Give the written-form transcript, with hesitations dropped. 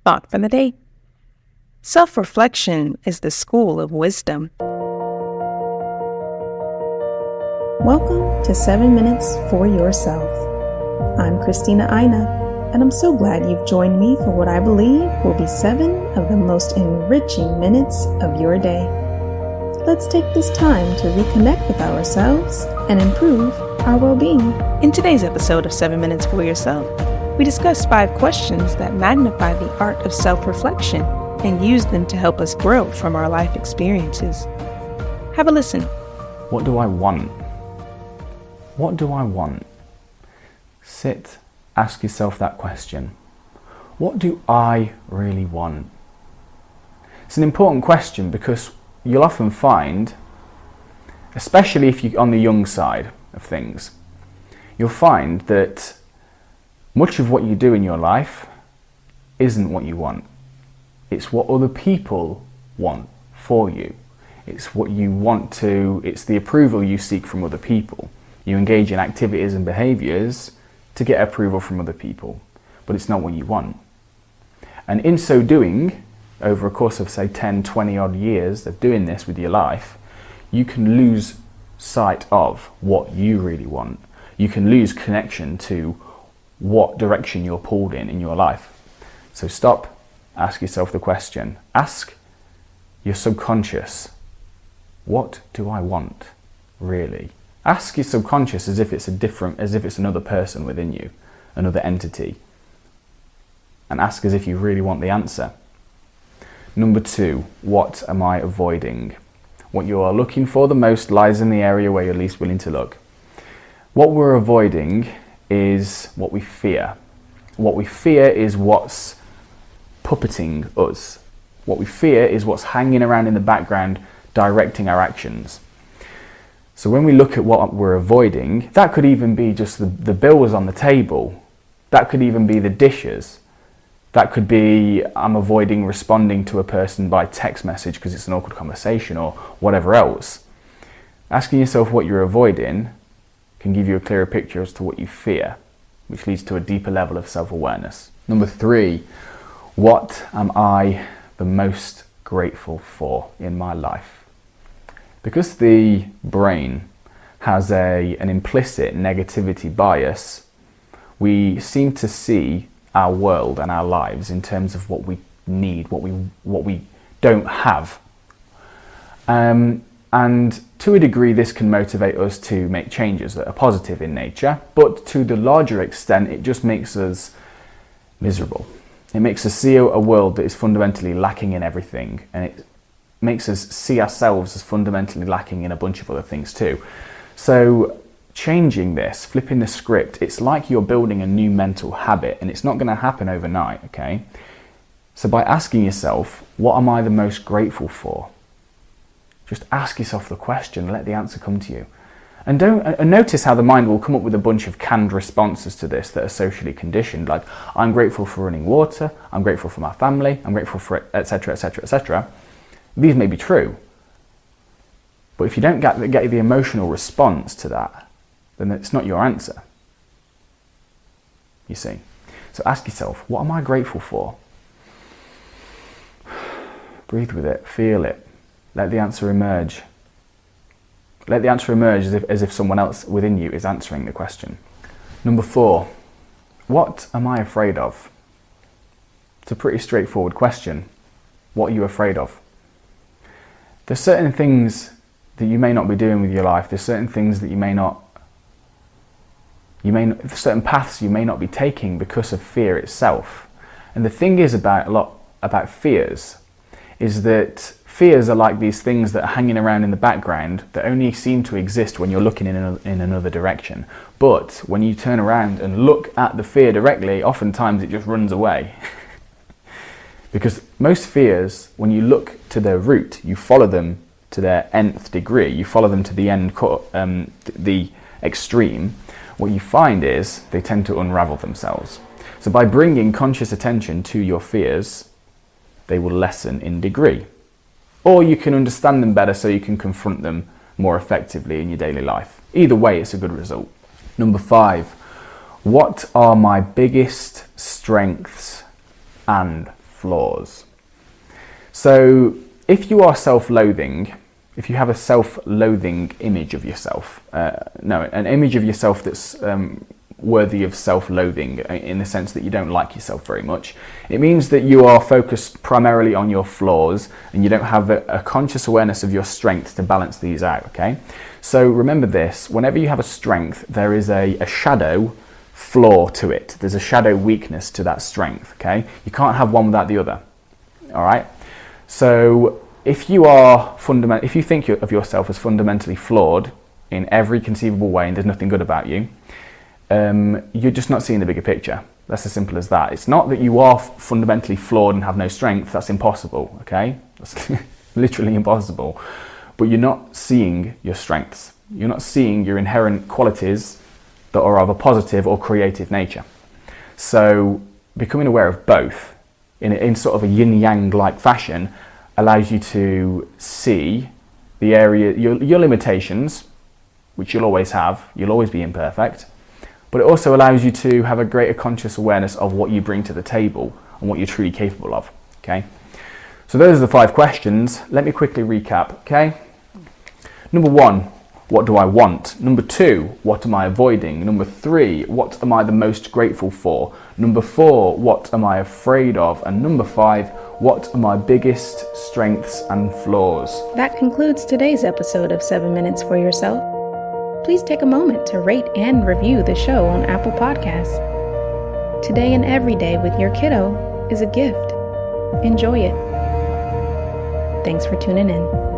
Thought for the day. Self-reflection is the school of wisdom. Welcome to 7 Minutes for Yourself. I'm Christina Aina, and I'm so glad you've joined me for what I believe will be 7 of the most enriching minutes of your day. Let's take this time to reconnect with ourselves and improve our well-being. In today's episode of 7 Minutes for Yourself, we discuss 5 questions that magnify the art of self-reflection and use them to help us grow from our life experiences. Have a listen. What do I want? What do I want? Sit, ask yourself that question. What do I really want? It's an important question because you'll often find, especially if you're on the young side of things, you'll find that much of what you do in your life isn't what you want. It's what other people want for you. It's what you want to, it's the approval you seek from other people. You engage in activities and behaviours to get approval from other people, but it's not what you want. And in so doing, over a course of say 10, 20 odd years of doing this with your life, you can lose sight of what you really want. You can lose connection to what direction you're pulled in your life. So stop, ask yourself the question. Ask your subconscious, what do I want really? Ask your subconscious as if it's another person within you, another entity. And ask as if you really want the answer. Number 2, what am I avoiding? What you are looking for the most lies in the area where you're least willing to look. What we're avoiding is what we fear. What we fear is what's puppeting us. What we fear is what's hanging around in the background, directing our actions. So when we look at what we're avoiding, that could even be just the bills on the table. That could even be the dishes. That could be, I'm avoiding responding to a person by text message because it's an awkward conversation or whatever else. Asking yourself what you're avoiding can give you a clearer picture as to what you fear, which leads to a deeper level of self-awareness. Number 3, what am I the most grateful for in my life? Because the brain has an implicit negativity bias, we seem to see our world and our lives in terms of what we need, what we don't have. And to a degree, this can motivate us to make changes that are positive in nature, but to the larger extent, it just makes us miserable. It makes us see a world that is fundamentally lacking in everything, and it makes us see ourselves as fundamentally lacking in a bunch of other things too. So changing this, flipping the script, it's like you're building a new mental habit, and it's not going to happen overnight, okay? So by asking yourself, what am I the most grateful for? Just ask yourself the question, let the answer come to you. And notice how the mind will come up with a bunch of canned responses to this that are socially conditioned, like, I'm grateful for running water, I'm grateful for my family, I'm grateful for etc, etc, etc. These may be true, but if you don't get the emotional response to that, then it's not your answer, you see. So ask yourself, what am I grateful for? Breathe with it, feel it, let the answer emerge. Let the answer emerge as if someone else within you is answering the question. Number 4, what am I afraid of? It's a pretty straightforward question. What are you afraid of? There's certain things that you may not be doing with your life. There's certain things that certain paths you may not be taking because of fear itself. And the thing is about fears is that fears are like these things that are hanging around in the background that only seem to exist when you're looking in another direction. But when you turn around and look at the fear directly, oftentimes it just runs away. Because most fears, when you look to their root, you follow them to their nth degree, you follow them to the the extreme, what you find is they tend to unravel themselves. So by bringing conscious attention to your fears, they will lessen in degree. Or you can understand them better so you can confront them more effectively in your daily life. Either way, it's a good result. Number 5, what are my biggest strengths and flaws. So if you are self-loathing, if you have a self-loathing image of yourself, an image of yourself that's worthy of self-loathing in the sense that you don't like yourself very much, it means that you are focused primarily on your flaws and you don't have a conscious awareness of your strengths to balance these out, okay? So remember this, whenever you have a strength, there is a shadow flaw to it. There's a shadow weakness to that strength, okay? You can't have one without the other, all right? So if you think of yourself as fundamentally flawed in every conceivable way and there's nothing good about you, you're just not seeing the bigger picture. That's as simple as that. It's not that you are fundamentally flawed and have no strength. That's impossible, okay? That's literally impossible. But you're not seeing your strengths. You're not seeing your inherent qualities that are of a positive or creative nature. So becoming aware of both in sort of a yin-yang like fashion allows you to see the area, your limitations, which you'll always have. You'll always be imperfect. But it also allows you to have a greater conscious awareness of what you bring to the table and what you're truly capable of, okay? So those are the 5 questions. Let me quickly recap, okay? Number 1, what do I want? Number 2, what am I avoiding? Number 3, what am I the most grateful for? Number 4, what am I afraid of? And number 5, what are my biggest strengths and flaws? That concludes today's episode of 7 Minutes for Yourself. Please take a moment to rate and review the show on Apple Podcasts. Today and every day with your kiddo is a gift. Enjoy it. Thanks for tuning in.